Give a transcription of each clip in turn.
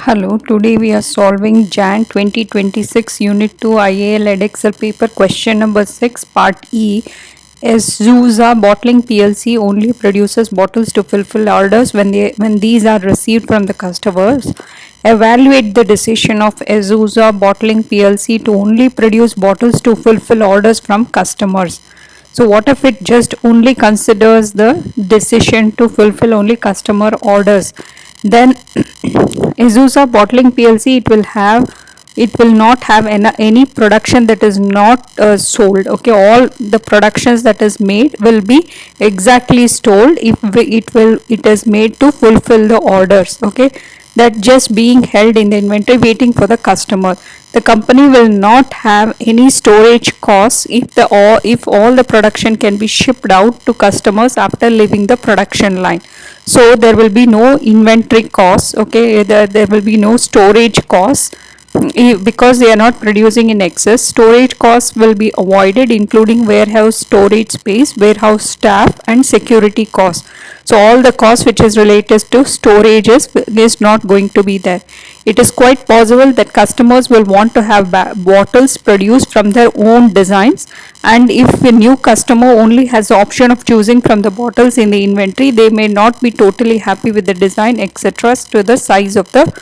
Hello, today we are solving Jan 2026 Unit 2 IAL Edexcel paper question number 6 Part E. Eszuzah Bottling PLC only produces bottles to fulfill orders when these are received from the customers. Evaluate the decision of Eszuzah Bottling PLC to only produce bottles to fulfill orders from customers. So what if it just only considers the decision to fulfill only customer orders? Then Eszuzah Bottling PLC it will not have any production that is not sold. Okay, all the productions that is made will be exactly sold if it is made to fulfill the orders. Okay, that just being held in the inventory waiting for the customer. The company will not have any storage costs if all the production can be shipped out to customers after leaving the production line. So there will be no inventory costs. Okay, there will be no storage costs because they are not producing in excess. Storage costs will be avoided, including warehouse storage space, warehouse staff, and security costs. So all the costs which is related to storage is not going to be there. It is quite possible that customers will want to have bottles produced from their own designs, and if a new customer only has the option of choosing from the bottles in the inventory, they may not be totally happy with the design, etc., to the size of the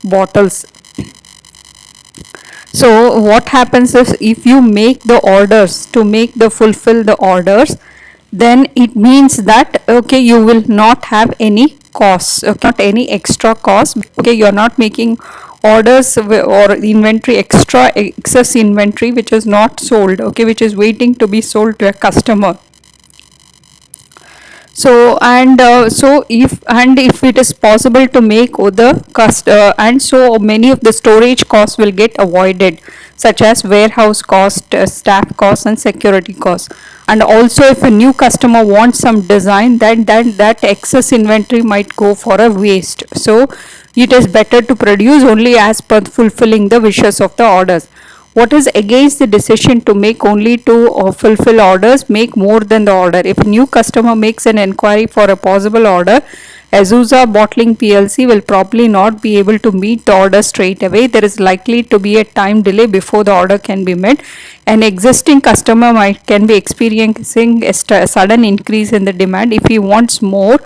bottles. So what happens is, if you make the orders to fulfill the orders, then it means that okay, you will not have any costs. Okay, not any extra costs. Okay, you are not making orders or inventory excess inventory which is not sold. Okay, which is waiting to be sold to a customer. So if it is possible to make the and so many of the storage costs will get avoided, such as warehouse cost, staff costs, and security costs. And also, if a new customer wants some design, then that excess inventory might go for a waste. So it is better to produce only as per fulfilling the wishes of the orders. What is against the decision to make only to fulfill orders? Make more than the order. If a new customer makes an inquiry for a possible order, Eszuzah Bottling PLC will probably not be able to meet the order straight away. There is likely to be a time delay before the order can be met. An existing customer can be experiencing a sudden increase in the demand. If he wants more,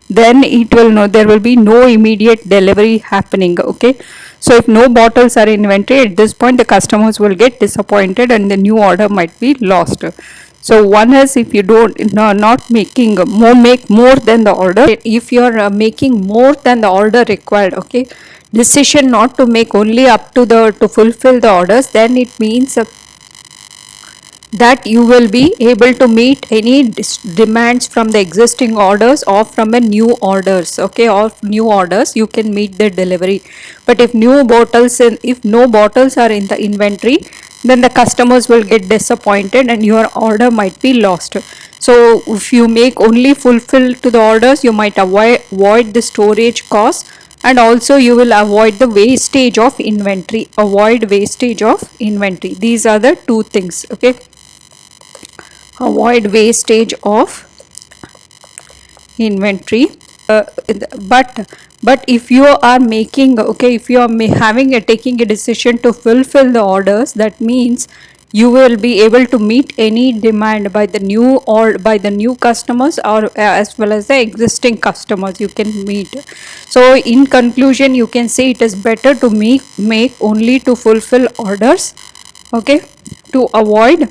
then there will be no immediate delivery happening. Okay, so if no bottles are in inventory at this point, the customers will get disappointed and the new order might be lost. So one is, if you not making make more than the order. If you are making more than the order required, okay, decision not to make only up to to fulfill the orders, then it means that you will be able to meet any demands from the existing orders or from a new orders. Okay, or new orders you can meet the delivery. But if no bottles are in the inventory, then the customers will get disappointed and your order might be lost. So if you make only fulfill to the orders, you might avoid the storage costs, and also you will avoid the wastage of inventory. These are the two things. Okay, avoid wastage of inventory. But if you are making, okay, if you are taking a decision to fulfill the orders, that means you will be able to meet any demand by the new customers, or as well as the existing customers you can meet. So in conclusion, you can say it is better to make only to fulfill orders. Okay, to avoid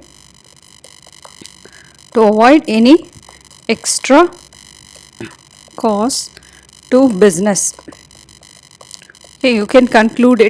any extra cost to business. Okay, you can conclude it.